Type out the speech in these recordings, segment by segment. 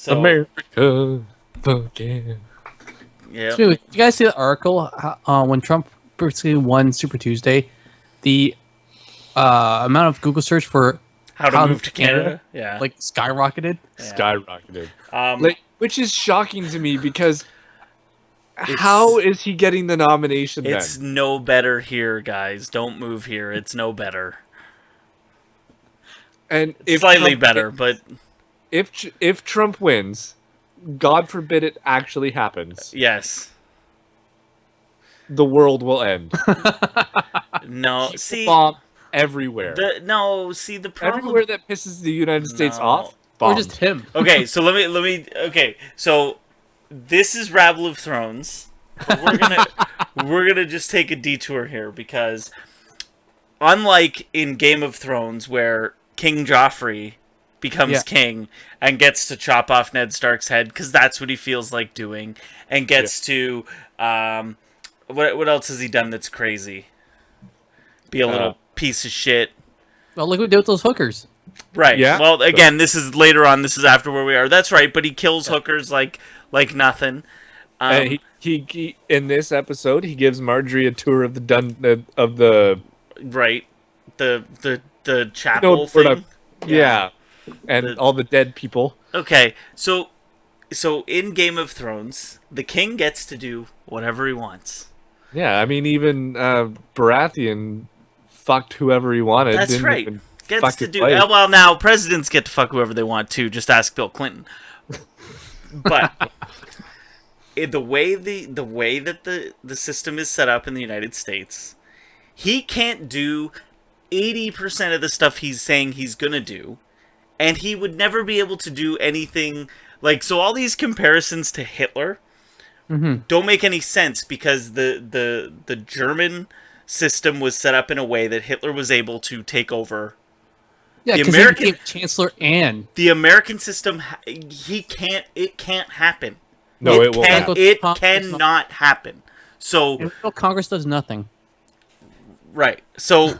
So, America, fuck yeah. Yeah. So, you guys see the article when Trump basically won Super Tuesday? The amount of Google search for How to move to Canada? Yeah. like skyrocketed. Skyrocketed. Which is shocking to me because how is he getting the nomination then? It's no better here, guys. Don't move here. It's no better. And it's slightly better, but if Trump wins, God forbid it actually happens. Yes. The world will end. No, see, bomb everywhere. The problem everywhere that pisses the United States off, bombed. Or just him. Okay, so let me. Okay, so this is Rabble of Thrones. We're gonna just take a detour here because, unlike in Game of Thrones, where King Joffrey becomes king and gets to chop off Ned Stark's head because that's what he feels like doing, and gets to what else has he done that's crazy? Be a little piece of shit. Well, look what we did with those hookers. Right. Yeah. Well, again, this is later on. This is after where we are. That's right. But he kills hookers like nothing. He in this episode he gives Marjorie a tour of the right the chapel thing. Yeah. And all the dead people. Okay, so in Game of Thrones, the king gets to do whatever he wants. Yeah, I mean, even Baratheon fucked whoever he wanted. That's right. Gets to do. Well, now presidents get to fuck whoever they want too. Just ask Bill Clinton. But the way that the system is set up in the United States, he can't do 80% of the stuff he's saying he's gonna do, and he would never be able to do anything like. So all these comparisons to Hitler don't make any sense because the German system was set up in a way that Hitler was able to take over. Yeah, because he became chancellor and the American system. It can't happen. No, it won't. It cannot happen. So Congress does nothing. Right. So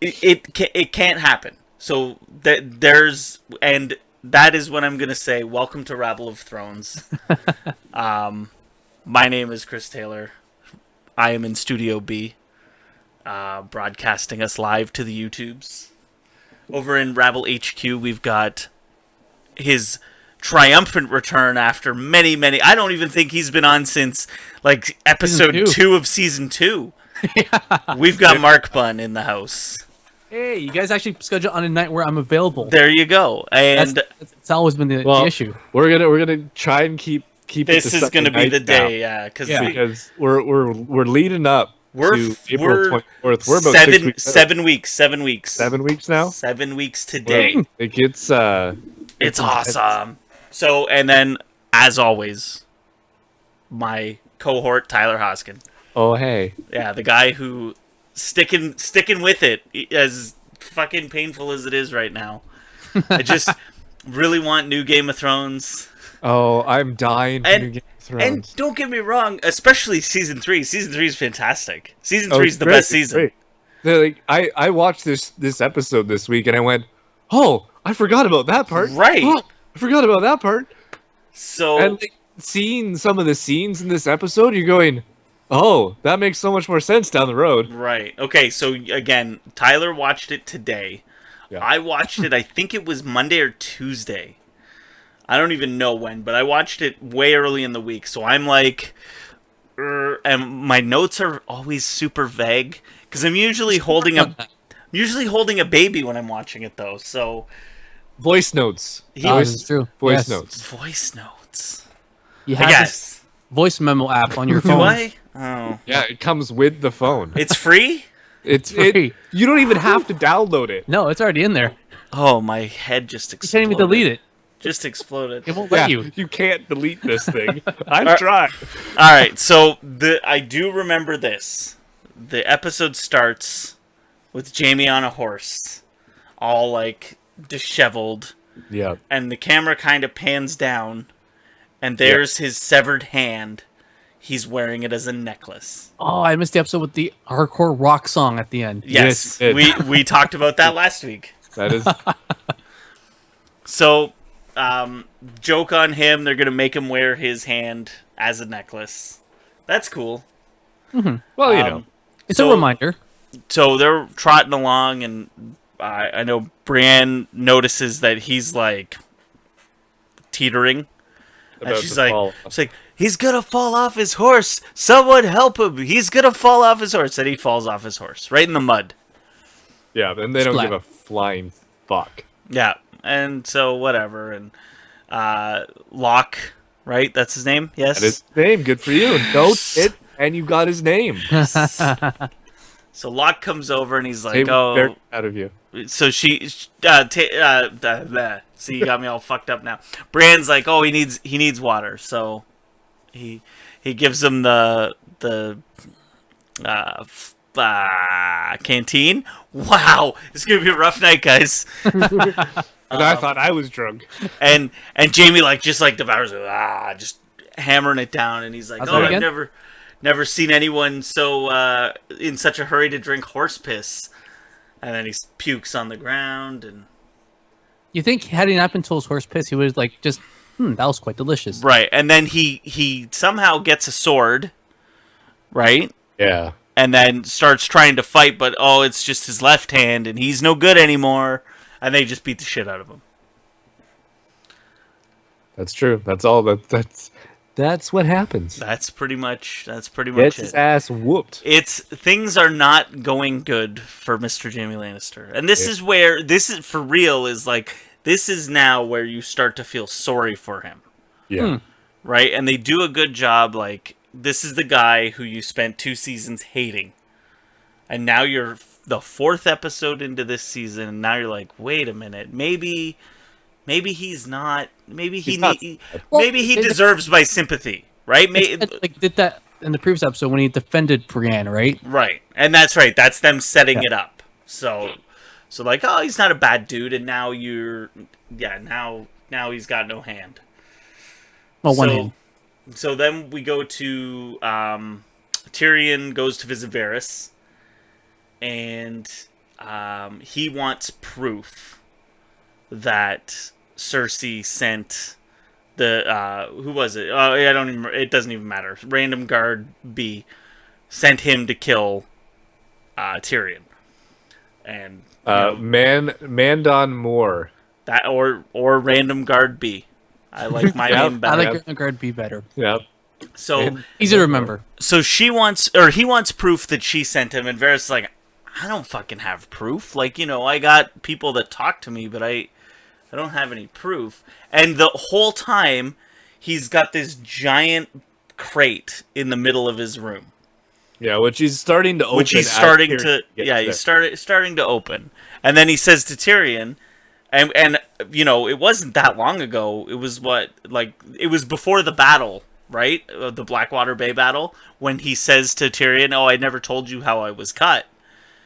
it can't happen. So that is what I'm gonna say. Welcome to Rabble of Thrones. My name is Chris Taylor. I am in Studio B, broadcasting us live to the YouTubes. Over in Rabble HQ, we've got his triumphant return after many. I don't even think he's been on since like episode 2 of season 2. We've got Mark Bunn in the house. Hey, you guys actually schedule on a night where I'm available. There you go. And it's always been the issue. We're gonna try and keep this is gonna be the day, because we're leading up to April 24th. We're about 7 weeks. 7 weeks. 7 weeks now. 7 weeks today. It gets it's awesome. So, and then as always, my cohort Tyler Hoskin. Oh hey. Yeah, the guy who sticking with it, as fucking painful as it is right now. I just really want new Game of Thrones. Oh, I'm dying for new Game of Thrones. And don't get me wrong, especially season 3. Season 3 is fantastic. Season 3 is the best season. Like, I watched this episode this week and I went, oh, I forgot about that part. Right. Oh, I forgot about that part. So and like, seeing some of the scenes in this episode, you're going, oh, that makes so much more sense down the road. Right. Okay, so again, Tyler watched it today. Yeah. I watched it, I think it was Monday or Tuesday. I don't even know when, but I watched it way early in the week. So I'm like, and my notes are always super vague because I'm usually holding a baby when I'm watching it though. So voice notes. It's true. Voice notes. Voice notes. You have this voice memo app on your phone. Do I? Oh. Yeah, it comes with the phone. It's free? It's free. You don't even have to download it. No, it's already in there. Oh, my head just exploded. You can't even delete it. Just exploded. It won't let you. You can't delete this thing. I've tried. All right, so I do remember this. The episode starts with Jamie on a horse, all like disheveled. Yeah. And the camera kind of pans down, and there's his severed hand. He's wearing it as a necklace. Oh, I missed the episode with the hardcore rock song at the end. Yes, we talked about that last week. That is. So, joke on him. They're gonna make him wear his hand as a necklace. That's cool. Mm-hmm. Well, it's a reminder. So they're trotting along, and I know Brienne notices that he's like teetering, and she's like, he's gonna fall off his horse. Someone help him! He's gonna fall off his horse, and he falls off his horse right in the mud. Yeah, and they don't give a flying fuck. Yeah, and so whatever, and Locke, right? That's his name. Yes, that is his name. Good for you. Note it, and you got his name. So Locke comes over and he's like, very proud of you. So see, you got me all fucked up now. Bran's like, oh, he needs water, so he gives him the canteen. Wow, it's gonna be a rough night, guys. And I thought I was drunk. And Jamie just devours it, just hammering it down, and he's like, I've never seen anyone so in such a hurry to drink horse piss. And then he pukes on the ground. And you think had he not been told horse piss, he would have that was quite delicious. Right. And then he somehow gets a sword, right? Yeah. And then starts trying to fight, but it's just his left hand, and he's no good anymore. And they just beat the shit out of him. That's true. That's all. That's what happens. That's pretty much Gets it. His ass whooped. Things are not going good for Mr. Jaime Lannister. And this is where, this is for real, this is now where you start to feel sorry for him. Yeah. Right? And they do a good job, this is the guy who you spent 2 seasons hating. And now you're the 4th episode into this season, and now you're like, wait a minute, maybe he's not. Maybe he deserves my sympathy, right? Did that in the previous episode when he defended Brienne, right? Right, and that's right. That's them setting it up. So he's not a bad dude, and now now he's got no hand. Well, one hand. So then we go to Tyrion goes to visit Varys, and he wants proof that Cersei sent the who was it? I don't even. It doesn't even matter. Random guard B sent him to kill Tyrion, and Mandon Moore. That or random guard B. I like my name better. I like random guard B better. Yeah. So easy to remember. So he wants proof that she sent him, and Varys is like, I don't fucking have proof. I got people that talk to me, but I don't have any proof. And the whole time, he's got this giant crate in the middle of his room. Yeah, which he's starting to open. He's starting to open. And then he says to Tyrion, and it wasn't that long ago. It was it was before the battle, right? The Blackwater Bay battle, when he says to Tyrion, "Oh, I never told you how I was cut."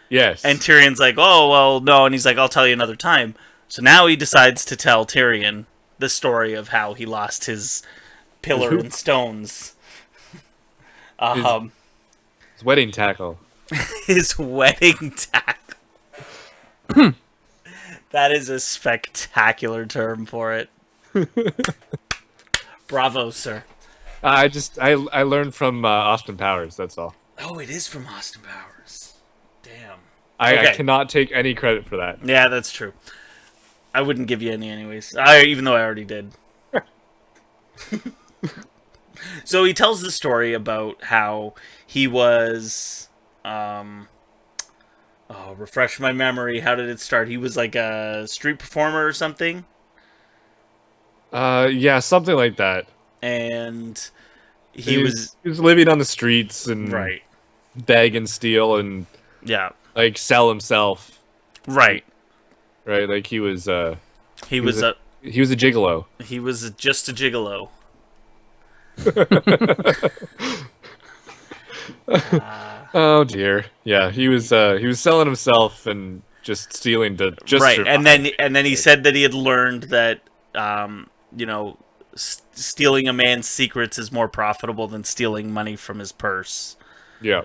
Yes. And Tyrion's like, "Oh, well, no." And he's like, "I'll tell you another time." So now he decides to tell Tyrion the story of how he lost his pillar and stones. His wedding tackle. His wedding tackle. That is a spectacular term for it. Bravo, sir. I learned from Austin Powers, that's all. Oh, it is from Austin Powers. Damn. I cannot take any credit for that. Yeah, that's true. I wouldn't give you any anyways. Even though I already did. So he tells the story about how he was refresh my memory. How did it start? He was like a street performer or something? Yeah, something like that. And he was living on the streets and beg and steal and sell himself. Right. Right, he was a gigolo. He was just a gigolo. Oh dear. Yeah, he was selling himself and just stealing to just right. survive. And then he said that he had learned that stealing a man's secrets is more profitable than stealing money from his purse. Yeah.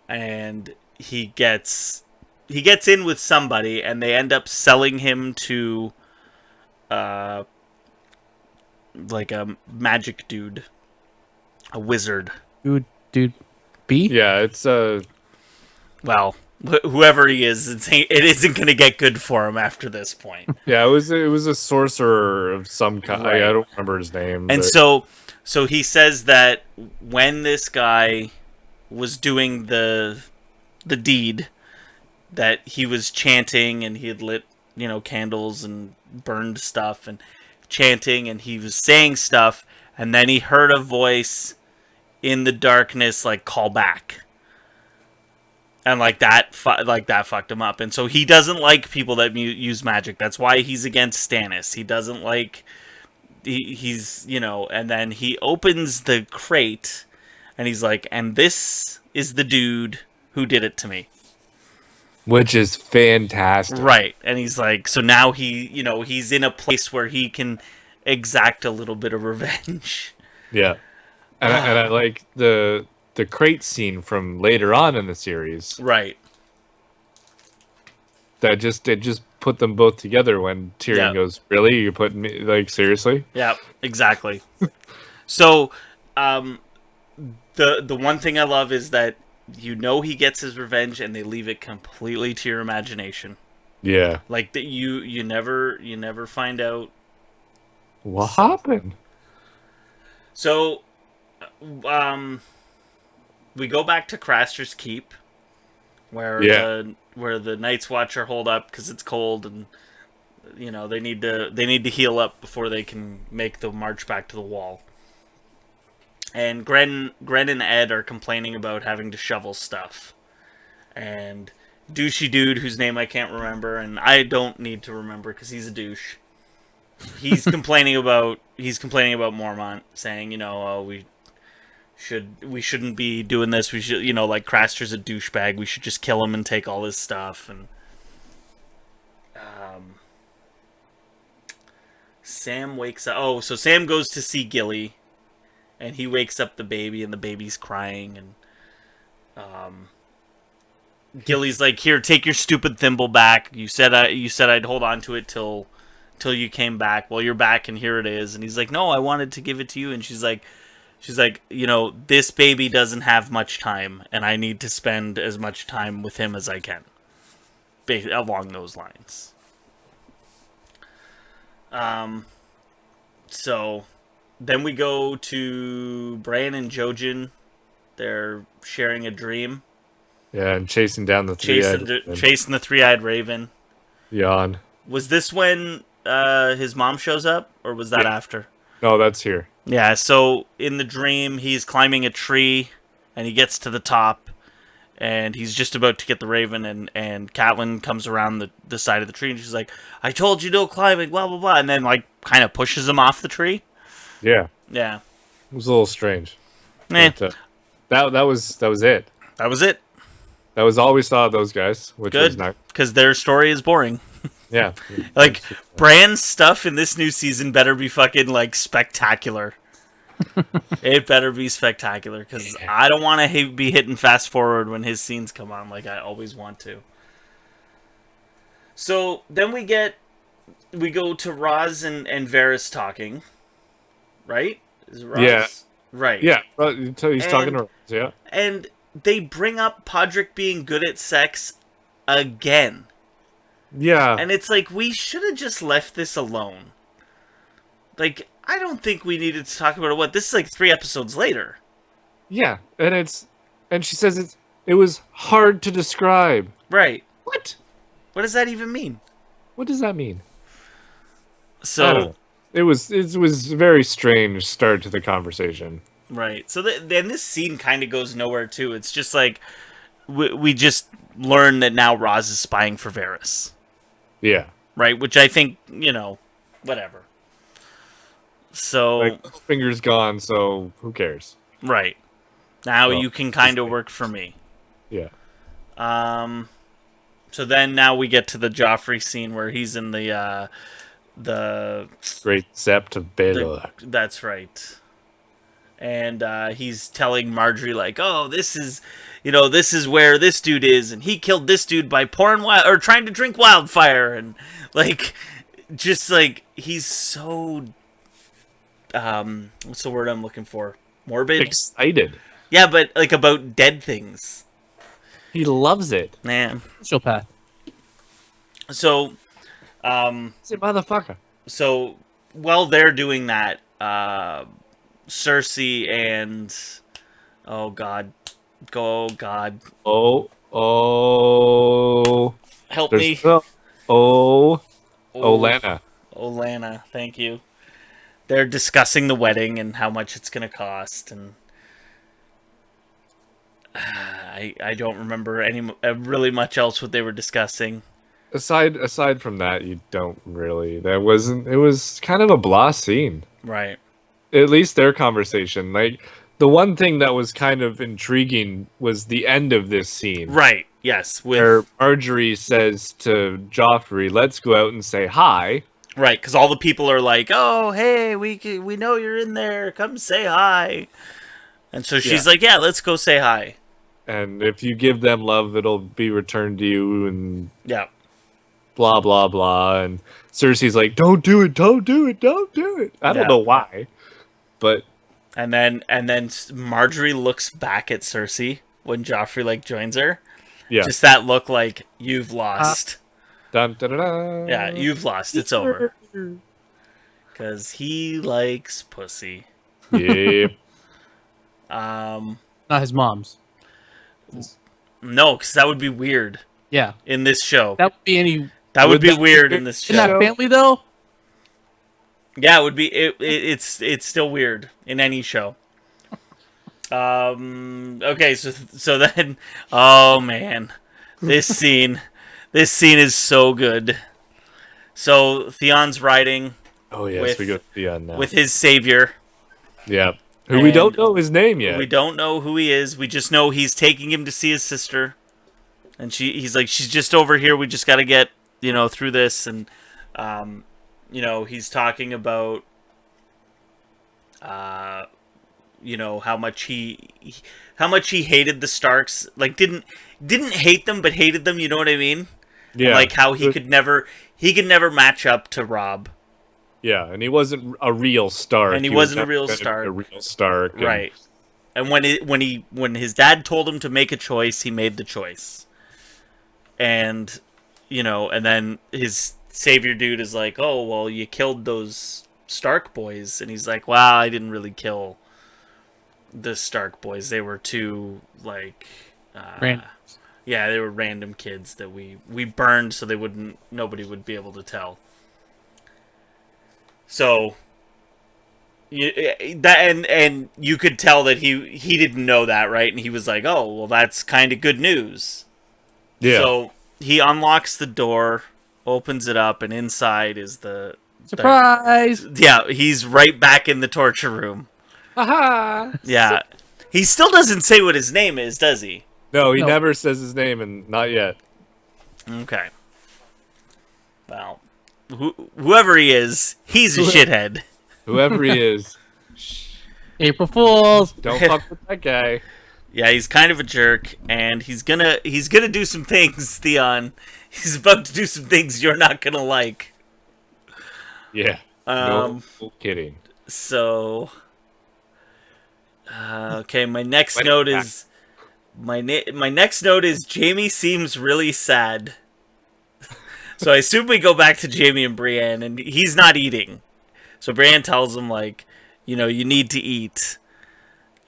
And he gets in with somebody, and they end up selling him to like a magic dude, a wizard. Dude, B? Yeah, it's Well, whoever he is, it isn't going to get good for him after this point. Yeah, it was a sorcerer of some kind. Right. I don't remember his name. And but... so he says that when this guy was doing the deed, that he was chanting and he had lit, candles and burned stuff and chanting, and he was saying stuff, and then he heard a voice in the darkness like, call back. And that fucked him up. And so he doesn't like people that use magic. That's why he's against Stannis. He doesn't like... He's, and then he opens the crate, and he's like, and this is the dude who did it to me. Which is fantastic. Right. And he's like, so now he's in a place where he can exact a little bit of revenge. Yeah. And I like the crate scene from later on in the series. Right. That it just put them both together when Tyrion goes, really? You're putting me, like, seriously? Yeah, exactly. So, the one thing I love is that he gets his revenge, and they leave it completely to your imagination. Yeah. Like that you never find out what happened. So, we go back to Craster's Keep, where the Night's Watch are holed up because it's cold, and they need to heal up before they can make the march back to the Wall. And Gren and Ed are complaining about having to shovel stuff, and douchey dude whose name I can't remember, and I don't need to remember because he's a douche. He's complaining about Mormont, saying, we shouldn't be doing this. We should, like, Craster's a douchebag. We should just kill him and take all his stuff. And Sam wakes up. Oh, so Sam goes to see Gilly, and he wakes up the baby, and the baby's crying. And Gilly's like, "Here, take your stupid thimble back. You said I'd hold on to it till you came back. Well, you're back, and here it is." And he's like, "No, I wanted to give it to you." And she's like, this baby doesn't have much time, and I need to spend as much time with him as I can. Along those lines. So then we go to Bran and Jojen. They're sharing a dream. Yeah, and chasing down the chasing the three-eyed raven. Yawn. Was this when his mom shows up, or was that after? No, that's here. Yeah, so in the dream, he's climbing a tree, and he gets to the top, and he's just about to get the raven, and Catelyn comes around the side of the tree, and she's like, "I told you no climbing, blah, blah, blah," and then, like, kind of pushes him off the tree. Yeah. Yeah. It was a little strange. But, that was it. That was it. That was all we saw of those guys, which was good, nice. Because their story is boring. Yeah. Like, Bran's stuff in this new season better be fucking, like, spectacular. It better be spectacular, because I don't want to be hitting fast forward when his scenes come on like I always want to. So, then we go to Roz and Varys talking. Right? Is it Roz? Yeah. Right. Yeah. Until he's talking to Roz, yeah. And they bring up Podrick being good at sex again. Yeah. And it's like, we should have just left this alone. Like, I don't think we needed to talk about it. This is like 3 episodes later. Yeah, and she says it was hard to describe. Right. What? What does that even mean? What does that mean? So it was a very strange start to the conversation. Right. So then this scene kind of goes nowhere too. It's just like we just learn that now Roz is spying for Varys. Yeah. Right, which I think, whatever. So, like, Littlefinger's gone, so who cares? Right. Now you can kind of work for me. Yeah. So then now we get to the Joffrey scene where he's in the Great Sept of Baelor. That's right. And he's telling Marjorie, like, "Oh, this is where this dude is, and he killed this dude by trying to drink wildfire," and like, just like, he's so what's the word I'm looking for? Morbid? Excited. Yeah, but like about dead things. He loves it. Man. Sociopath. So, Say motherfucker. so while they're doing that, Cersei and oh god, Oh. help me, Olenna, thank you. They're discussing the wedding and how much it's gonna cost, and I don't remember any really much else what they were discussing. Aside from that, you don't really. It was kind of a blah scene. Right. At least their conversation. Like, the one thing that was kind of intriguing was the end of this scene. Right. Yes. Where Marjorie says to Joffrey, "Let's go out and say hi." Right, because all the people are like, "Oh, hey, we know you're in there. Come say hi." And so she's like, "Yeah, let's go say hi." And if you give them love, it'll be returned to you, and yeah, blah blah blah. And Cersei's like, "Don't do it! Don't do it! Don't do it!" I don't know why, but and then Marjorie looks back at Cersei when Joffrey like joins her. Yeah, just that look like you've lost. Dun, dun, dun, dun. Yeah, you've lost. It's over. Because he likes pussy. Yep. Not his mom's. No, because that would be weird. Yeah. In this show. That would be any. That would be weird in this show. In that family, though? Yeah, it would be. It's still weird in any show. Okay, so then, oh man, this scene is so good. So Theon's riding. Oh yes, we go Theon now with his savior. Yeah, who we don't know his name yet. We don't know who he is. We just know he's taking him to see his sister, and he's like, she's just over here. We just got to get through this, and he's talking about how much he hated the Starks. Like didn't hate them, but hated them. You know what I mean? Yeah. Like how he could never match up to Robb. Yeah, and he wasn't a real Stark. And he wasn't a real Stark. Right. And when his dad told him to make a choice, he made the choice. And and then his savior dude is like, "Oh, well, you killed those Stark boys." And he's like, "Wow, I didn't really kill the Stark boys. They were too like yeah, they were random kids that we burned so nobody would be able to tell." So and you could tell that he didn't know that, right? And he was like, "Oh, well, that's kind of good news." Yeah. So he unlocks the door, opens it up, and inside is the surprise. He's right back in the torture room. Aha! Yeah. He still doesn't say what his name is, does he? No, he never says his name, and not yet. Okay. Well, whoever he is, he's a shithead. Whoever he is. April Fools! Don't fuck with that guy. Yeah, he's kind of a jerk, and he's gonna do some things, Theon. He's about to do some things you're not gonna like. Yeah. No kidding. So, okay, my next note is Jaime seems really sad. So I assume we go back to Jaime and Brienne, and he's not eating. So Brienne tells him, like, you need to eat.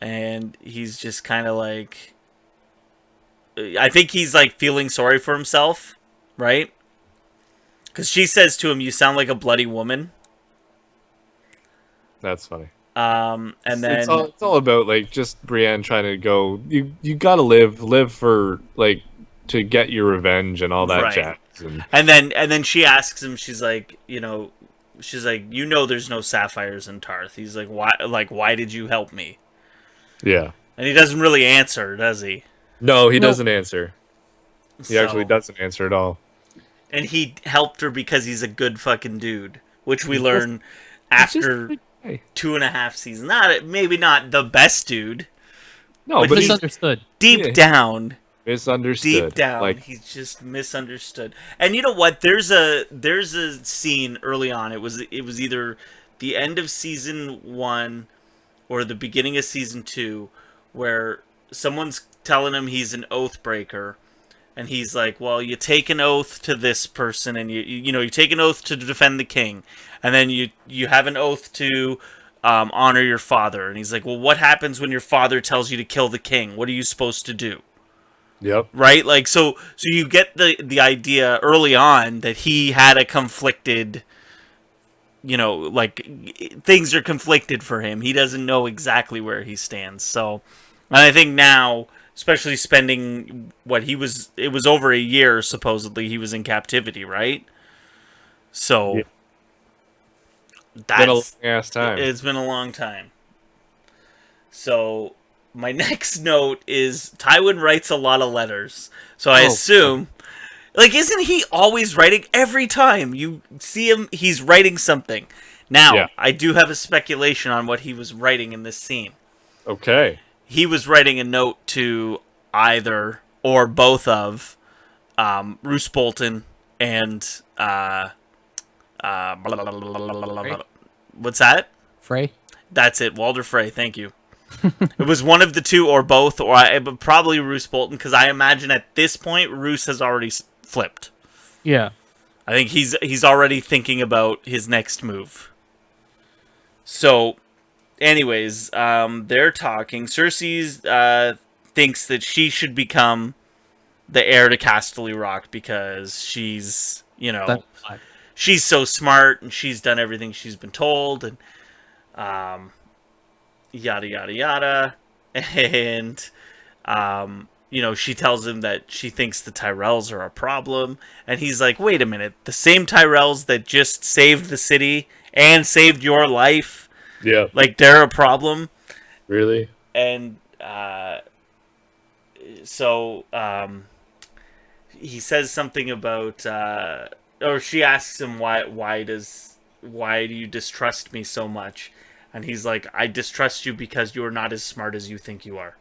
And he's just kind of like... I think he's, like, feeling sorry for himself, right? Because she says to him, "You sound like a bloody woman." That's funny. And then... It's all about, like, just Brienne trying to go... You gotta live for, like, to get your revenge and all that jazz. And then she asks him, she's like, there's no sapphires in Tarth. He's like, why did you help me? Yeah. And he doesn't really answer, does he? No, he doesn't answer. He actually doesn't answer at all. And he helped her because he's a good fucking dude, which we learn after 2.5 seasons. Maybe not the best dude. No, but he's misunderstood. Deep down. Misunderstood. Deep down, like, he's just misunderstood. And you know what? There's a scene early on. It was either the end of season 1 or the beginning of season 2, where someone's telling him he's an oath breaker, and he's like, well, you take an oath to this person, and you take an oath to defend the king, and then you have an oath to honor your father. And he's like, well, what happens when your father tells you to kill the king? What are you supposed to do? Yep. Right? Like, so you get the idea early on that he had a conflicted, like, things are conflicted for him. He doesn't know exactly where he stands. So, and I think now, especially spending it was over a year, supposedly, he was in captivity, right? So, yeah. That's been a long ass time. It's been a long time. So, my next note is Tywin writes a lot of letters. So I assume, like, isn't he always writing? Every time you see him, he's writing something. Now, I do have a speculation on what he was writing in this scene. Okay. He was writing a note to either or both of Roose Bolton and what's that? Frey? That's it, Walder Frey, thank you. It was one of the two or both, or probably Roose Bolton, because I imagine at this point Roose has already flipped. Yeah. I think he's already thinking about his next move. So, anyways, they're talking. Cersei thinks that she should become the heir to Casterly Rock because she's, she's so smart and she's done everything she's been told, and yada yada yada, and she tells him that she thinks the Tyrells are a problem, and he's like, wait a minute, the same Tyrells that just saved the city and saved your life, like, they're a problem? Really? And so he says something about or she asks him why do you distrust me so much? And he's like, I distrust you because you're not as smart as you think you are.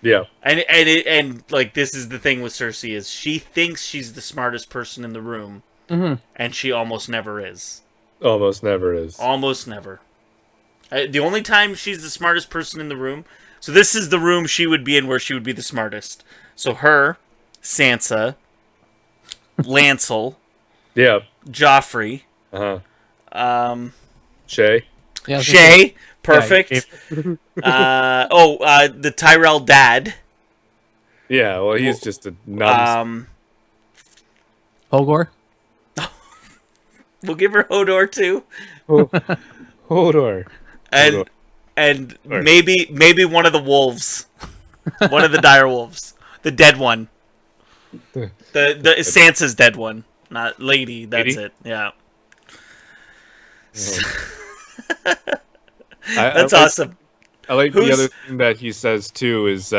Yeah. And like, this is the thing with Cersei, is she thinks she's the smartest person in the room, and she almost never is. Almost never is. Almost never. The only time she's the smartest person in the room, so this is the room she would be in where she would be the smartest. So her, Sansa, Lancel, Joffrey, Shay. Yeah, Shay, perfect. The Tyrell dad. Yeah, well, he's just a nut. Hogor. We'll give her Hodor too. Hodor. And maybe one of the wolves, one of the dire wolves, the dead one, the Sansa's dead one, not Lady. That's it. Yeah. That's awesome. I like the other thing that he says too is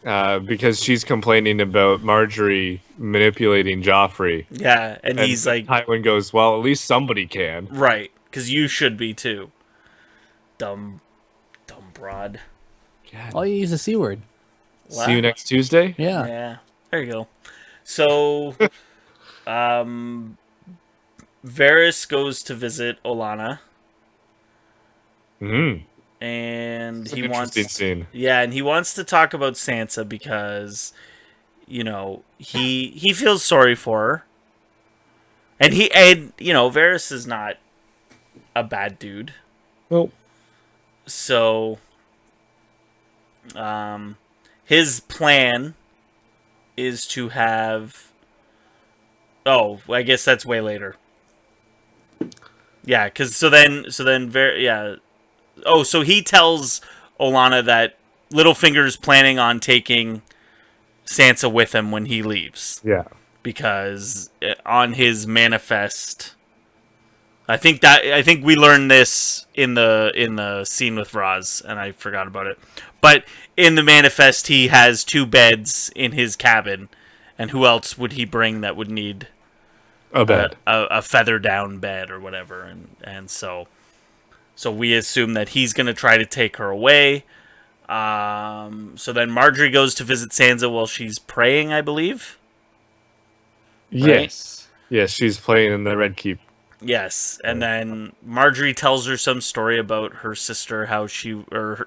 because she's complaining about Marjorie manipulating Joffrey. Yeah, and he's like, Tywin goes, well, at least somebody can. Right, because you should be too. Dumb broad. God. Oh, you use the C word. Wow. See you next Tuesday? Yeah. Yeah. There you go. So, Varys goes to visit Olenna. And he wants scene. Yeah, and he wants to talk about Sansa because, he feels sorry for her. And Varys is not a bad dude. Nope. So, his plan is to have... Oh, I guess that's way later. Yeah, because so then Oh, so he tells Olenna that Littlefinger's planning on taking Sansa with him when he leaves. Yeah. Because on his manifest, I think we learned this in the scene with Raz, and I forgot about it. But in the manifest, he has 2 beds in his cabin, and who else would he bring that would need a bed, a feather down bed or whatever, and so we assume that he's going to try to take her away. So then Marjorie goes to visit Sansa while she's praying, I believe. Yes. Right? Yes, she's playing in the Red Keep. Yes, and then Marjorie tells her some story about her sister,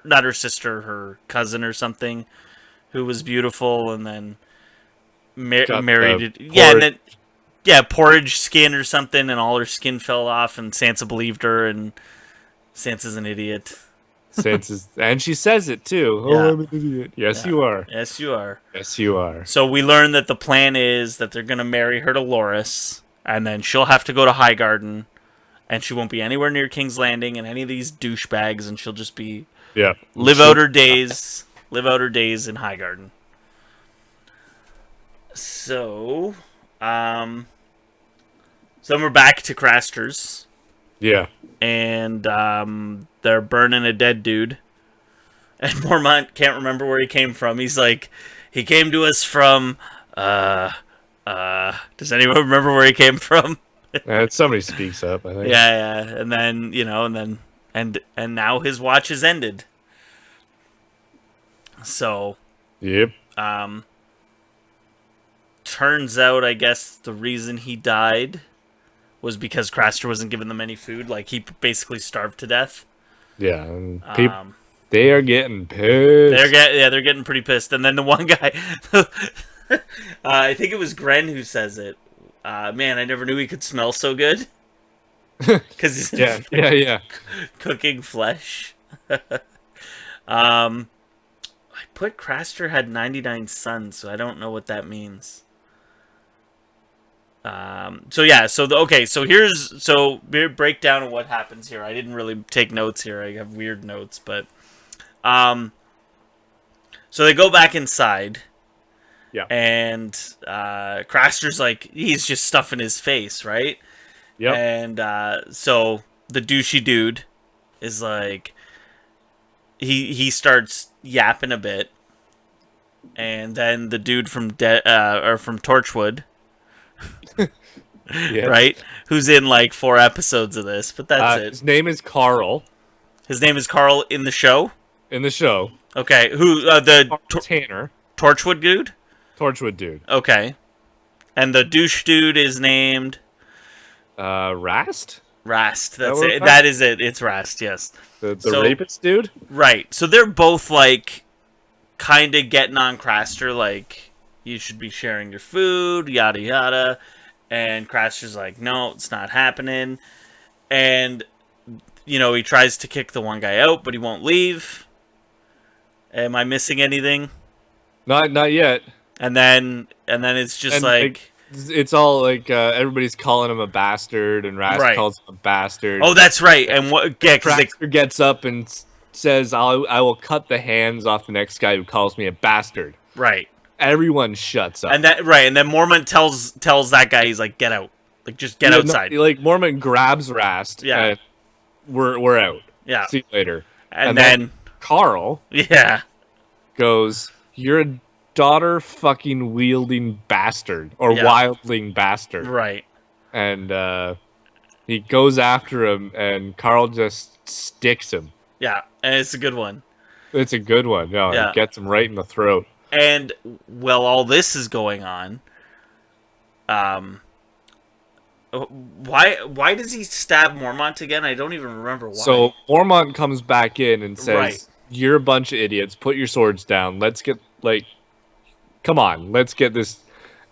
not her sister, her cousin or something, who was beautiful, and then married. And then porridge skin or something, and all her skin fell off, and Sansa believed her, and Sansa's an idiot. And she says it too. Oh, I'm an idiot. Yes, you are. Yes, you are. Yes, you are. So we learn that the plan is that they're going to marry her to Loras, and then she'll have to go to Highgarden, and she won't be anywhere near King's Landing and any of these douchebags, and she'll just be live out her days in Highgarden. So, then we're back to Craster's. Yeah. And they're burning a dead dude. And Mormont can't remember where he came from. He's like, he came to us from, does anyone remember where he came from? Somebody speaks up, I think. Yeah. And then, and now his watch has ended. So. Yep. Turns out, I guess, the reason he died was because Craster wasn't giving them any food. Like, he basically starved to death. Yeah, and they are getting pissed. They're getting pretty pissed. And then the one guy, I think it was Gren who says it. Man, I never knew he could smell so good. Because he's cooking flesh. I put Craster had 99 sons, so I don't know what that means. So breakdown of what happens here. I didn't really take notes here. I have weird notes, but so they go back inside. Yeah. And Craster's like, he's just stuffing his face, right? Yep. And so the douchey dude is like, he starts yapping a bit, and then the dude from from Torchwood, right? Who's in like 4 episodes of this, but that's it. His name is Carl. His name is Carl in the show. In the show. Okay, who the Tanner? Torchwood dude. Torchwood dude. Okay, and the douche dude is named Rast. Rast. That's it. That is it. It's Rast. Yes. The rapist dude. Right. So they're both like, kind of getting on Craster, like, you should be sharing your food, yada yada. And Craster's like, no, it's not happening. And he tries to kick the one guy out, but he won't leave. Am I missing anything? Not yet. And then it's just like it's all like everybody's calling him a bastard, and Rast calls him a bastard. Oh, that's right. And Craster gets up and says, "I will cut the hands off the next guy who calls me a bastard." Right. Everyone shuts up. And then Mormont tells that guy, he's like, "Get out. Like, just get outside." Mormont grabs Rast. Yeah. And we're out. Yeah. See you later. And then Carl. Yeah. Goes, "You're a daughter fucking wielding bastard or wildling bastard." Right. And he goes after him, and Carl just sticks him. Yeah, and it's a good one. It's a good one. No, It gets him right in the throat. And while all this is going on, why does he stab Mormont again? I don't even remember why. So Mormont comes back in and says, "You're a bunch of idiots. Put your swords down. Let's get come on, let's get this."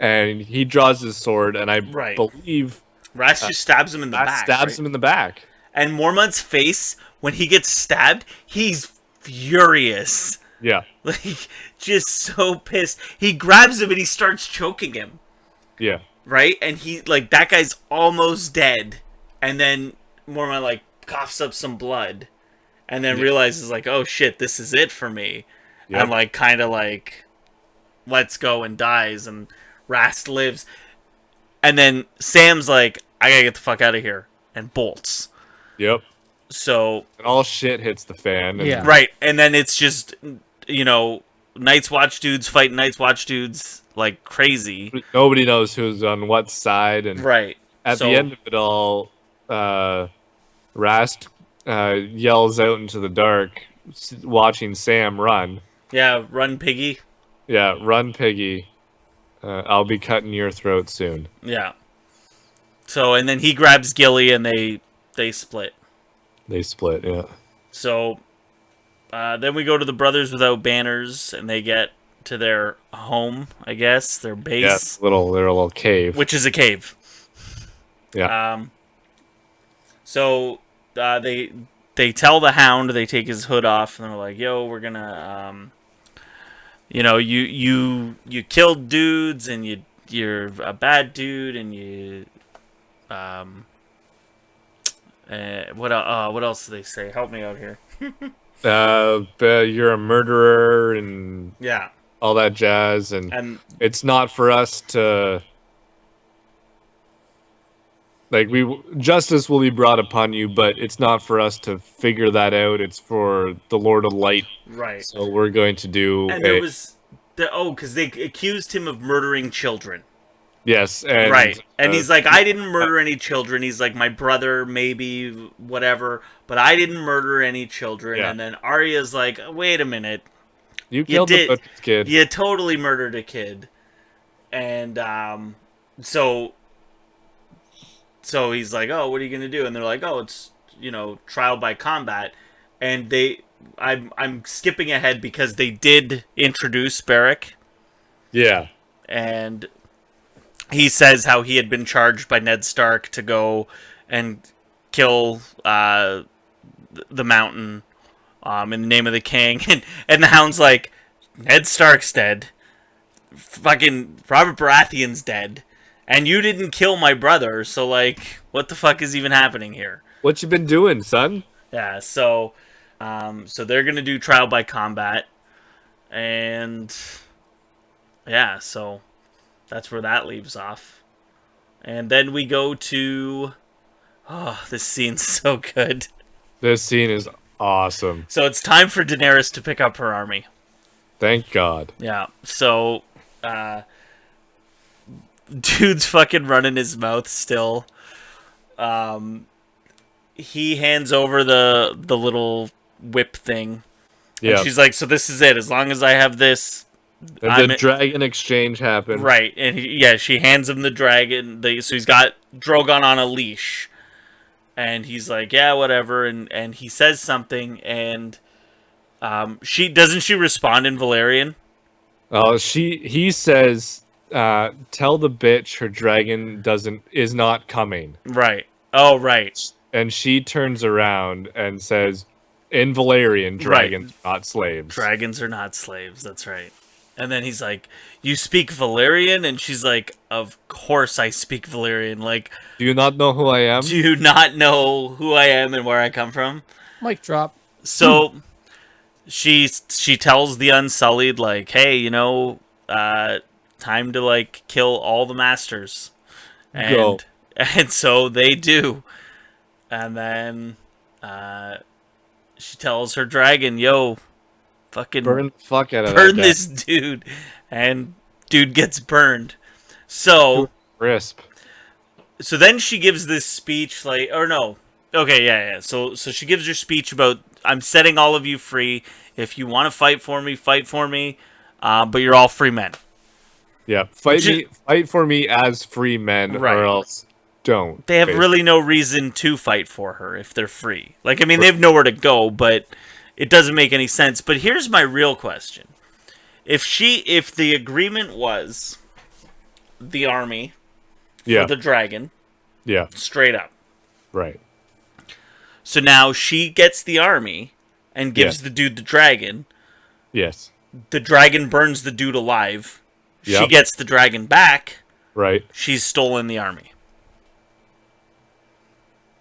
And he draws his sword, and I believe Rast just stabs him in the back. Stabs him in the back. And Mormont's face when he gets stabbed, he's furious. Yeah. Like, just so pissed. He grabs him and he starts choking him. Yeah. Right? And he, like, that guy's almost dead. And then Mormont, like, coughs up some blood. And then realizes, like, oh shit, this is it for me. Yep. And, like, kind of, like, lets go and dies. And Rast lives. And then Sam's like, I gotta get the fuck out of here. And bolts. Yep. So. And all shit hits the fan. Yeah. Right. And then it's just, Night's Watch dudes fighting Night's Watch dudes like crazy. Nobody knows who's on what side. And right. At the end of it all, Rast yells out into the dark, watching Sam run. Yeah, run, piggy. Yeah, run, piggy. I'll be cutting your throat soon. Yeah. So, and then he grabs Gilly and they split. They split, yeah. So, then we go to the Brothers Without Banners, and they get to their home, I guess, their base. Yeah, they're a little cave. Which is a cave. Yeah. So, they tell the Hound, they take his hood off, and they're like, yo, we're gonna, you killed dudes, and you're a bad dude, and you, what else do they say? Help me out here. You're a murderer, and yeah, all that jazz, and it's not for us to, like, justice will be brought upon you, but it's not for us to figure that out. It's for the Lord of Light. Right. So we're going to do. And there was because they accused him of murdering children. Yes, and he's like, I didn't murder any children. He's like, my brother, maybe, whatever, but I didn't murder any children. Yeah. And then Arya's like, wait a minute, you killed the butcher's kid. You totally murdered a kid, and so he's like, oh, what are you gonna do? And they're like, oh, it's trial by combat, and I'm skipping ahead because they did introduce Beric. Yeah, and he says how he had been charged by Ned Stark to go and kill the Mountain in the name of the king. And the Hound's like, Ned Stark's dead. Fucking Robert Baratheon's dead. And you didn't kill my brother, so, like, what the fuck is even happening here? What you been doing, son? Yeah, so they're going to do trial by combat. And, yeah, so that's where that leaves off. And then we go to... Oh, this scene's so good. This scene is awesome. So it's time for Daenerys to pick up her army. Thank God. Yeah, so... dude's fucking running his mouth still. He hands over the little whip thing. Yeah. And she's like, so this is it. As long as I have this... And the dragon exchange happened. Right. And she hands him the dragon. So he's got Drogon on a leash. And he's like, yeah, whatever. And he says something. And she respond in Valyrian? He says... tell the bitch her dragon is not coming. Right. Oh, right. And she turns around and says, in Valyrian, dragons are not slaves. Dragons are not slaves. That's right. And then he's like, you speak Valyrian? And she's like, of course I speak Valyrian. Like, do you not know who I am? Do you not know who I am and where I come from? Mic drop. So she tells the Unsullied, like, hey, time to, like, kill all the masters. Go. And so they do. And then she tells her dragon, yo, fucking burn the fuck out of burn this dude. And dude gets burned. So crisp. So then she gives this speech, like, or no. Okay, yeah. So she gives her speech about, I'm setting all of you free. If you want to fight for me, fight for me. But you're all free men. Yeah, fight for me as free men, right. Or else don't. They have really no reason to fight for her if they're free. Like, I mean, they have nowhere to go, but it doesn't make any sense. But here's my real question: if the agreement was the army for the dragon, straight up, right? So now she gets the army and gives the dude the dragon. Yes. The dragon burns the dude alive. Yep. She gets the dragon back. Right. She's stolen the army.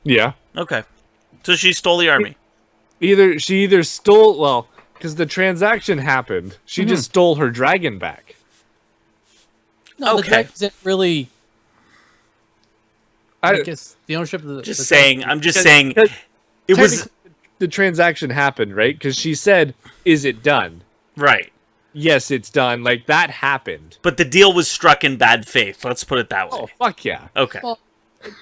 Yeah. Okay. So she stole the army. She either stole... Well, because the transaction happened. She just stole her dragon back. No, the dragon isn't really... I guess the ownership of the... I'm just saying... It was... The transaction happened, right? Because she said, is it done? Right. Yes, it's done. Like, that happened. But the deal was struck in bad faith. Let's put it that way. Oh, fuck yeah. Okay. Well,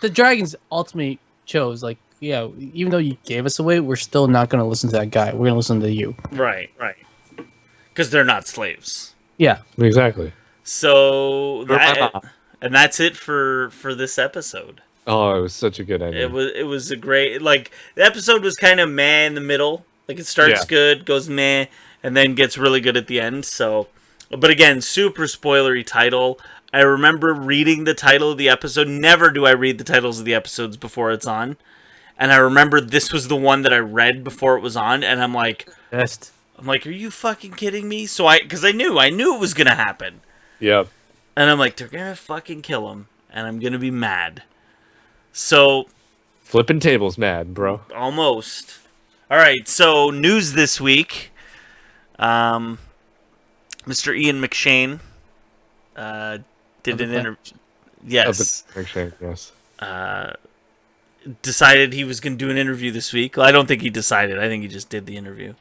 the dragons ultimately chose, like, yeah, even though you gave us away, we're still not going to listen to that guy. We're going to listen to you. Right. Because they're not slaves. Yeah. Exactly. So, that's it for this episode. Oh, it was such a good ending. It was a great, like, the episode was kind of meh in the middle. Like, it starts good, goes meh, and then gets really good at the end. So, but again, super spoilery title. I remember reading the title of the episode. Never do I read the titles of the episodes before it's on. And I remember this was the one that I read before it was on, and I'm like, are you fucking kidding me? So because I knew it was gonna happen. Yep. And I'm like, they're gonna fucking kill him, and I'm gonna be mad. So, flipping tables, mad, bro. Almost. All right. So news this week. Mr. Ian McShane did an interview. Yes. McShane, yes. Decided he was going to do an interview this week. Well, I don't think he decided. I think he just did the interview.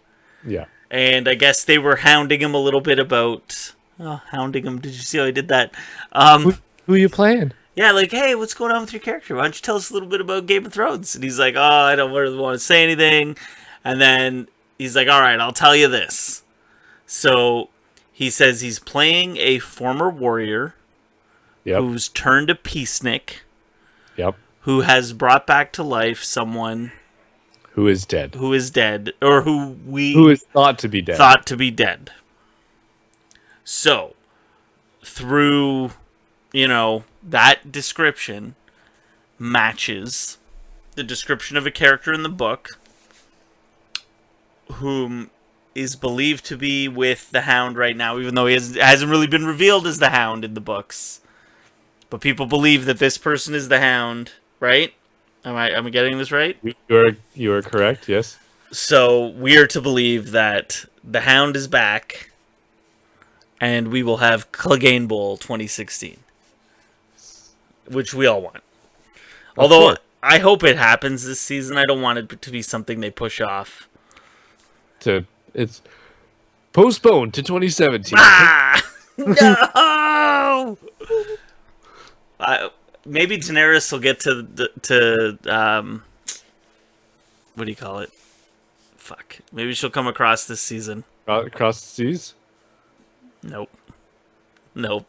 Yeah. And I guess they were hounding him a little bit about... Oh, hounding him. Did you see how I did that? Who are you playing? Yeah, like, hey, what's going on with your character? Why don't you tell us a little bit about Game of Thrones? And he's like, oh, I don't really want to say anything. And then he's like, all right, I'll tell you this. So he says he's playing a former warrior who's turned a peacenik. Yep. Who has brought back to life someone who is dead. Or who is thought to be dead. So, through, that description matches the description of a character in the book whom is believed to be with the Hound right now, even though he hasn't really been revealed as the Hound in the books. But people believe that this person is the Hound. Right? Am I getting this right? You are correct, yes. So we are to believe that the Hound is back, and we will have Clegane Bowl 2016, which we all want. Although I hope it happens this season. I don't want it to be something they push off. It's postponed to 2017. No. Maybe Daenerys will get to what do you call it? Fuck. Maybe she'll come across this season. Across the seas? Nope. I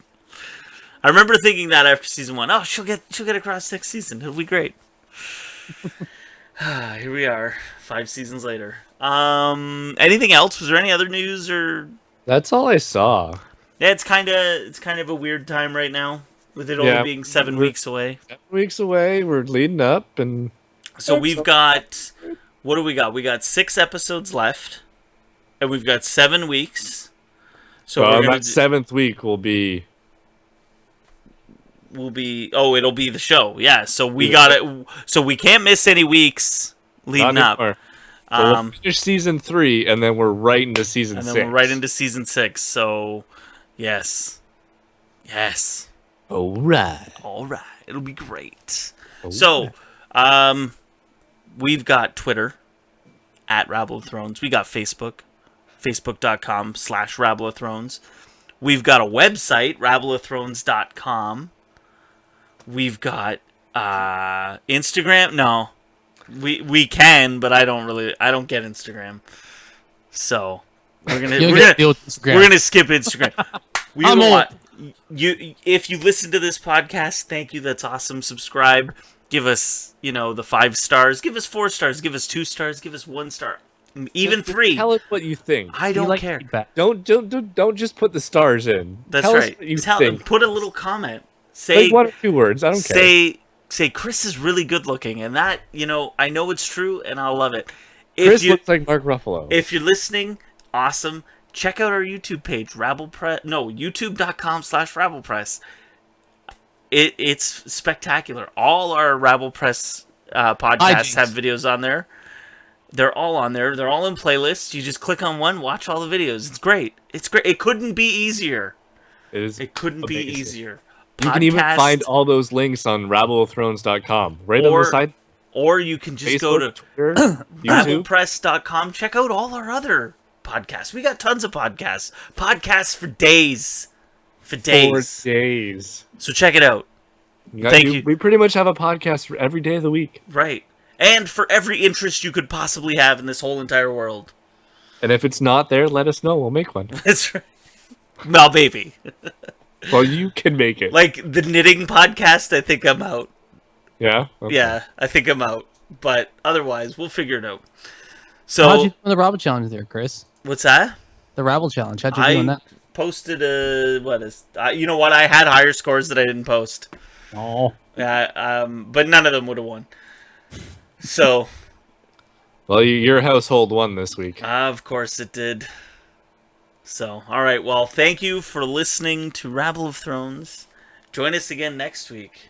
remember thinking that after season 1. Oh, she'll get across next season. It'll be great. Here we are, 5 seasons later. Anything else? Was there any other news or? That's all I saw. Yeah, it's kind of a weird time right now. With it only being 7 weeks away. 7 weeks away. We're leading up, and so we've got. What do we got? We got 6 episodes left, and we've got 7 weeks. So that 7th week will be. It'll be the show. Yeah. So we got it. So we can't miss any weeks leading up. So we'll finish season 3, and then we're right into season 6. And then we're right into season 6. So, yes. All right. It'll be great. So, we've got Twitter at Rabble of Thrones. We got Facebook, facebook.com/Rabble of Thrones. We've got a website, rabbleofthrones.com. We've got Instagram. No, we can, but I don't get Instagram. So we're gonna skip Instagram. We don't want. If you listen to this podcast, thank you. That's awesome. Subscribe. Give us, the 5 stars. Give us 4 stars. Give us 2 stars. Give us 1 star. Even 3. Tell us what you think. I don't care. Feedback. Don't just put the stars in. That's Tell right. Us what you think. Put a little comment. Say 1 or 2 words. I don't care. Say Chris is really good looking, and that I know it's true, and I'll love it. Chris looks like Mark Ruffalo. If you're listening, awesome. Check out our YouTube page, youtube.com/RabblePress. It's spectacular. All our Rabble Press podcasts have videos on there. They're all on there. They're all in playlists. You just click on one, watch all the videos. It's great. It couldn't be easier. It couldn't be easier. You can even find all those links on rabbleofthrones.com. Right on the side. Or you can just go to Twitter, rabblepress.com. Check out all our other podcasts. We got tons of podcasts. Podcasts for days. For days. So check it out. Thank you. We pretty much have a podcast for every day of the week. Right. And for every interest you could possibly have in this whole entire world. And if it's not there, let us know. We'll make one. That's right. Well, baby. Well, you can make it. Like the knitting podcast, I think I'm out. Yeah? Okay. Yeah, I think I'm out. But otherwise, we'll figure it out. So how'd you do the Rabble challenge there, Chris? What's that? The Rabble challenge. How'd you do on that? Posted you know what? I had higher scores that I didn't post. Oh. Yeah, but none of them would have won. So. Well, your household won this week. Of course it did. So, all right. Well, thank you for listening to Rabble of Thrones. Join us again next week.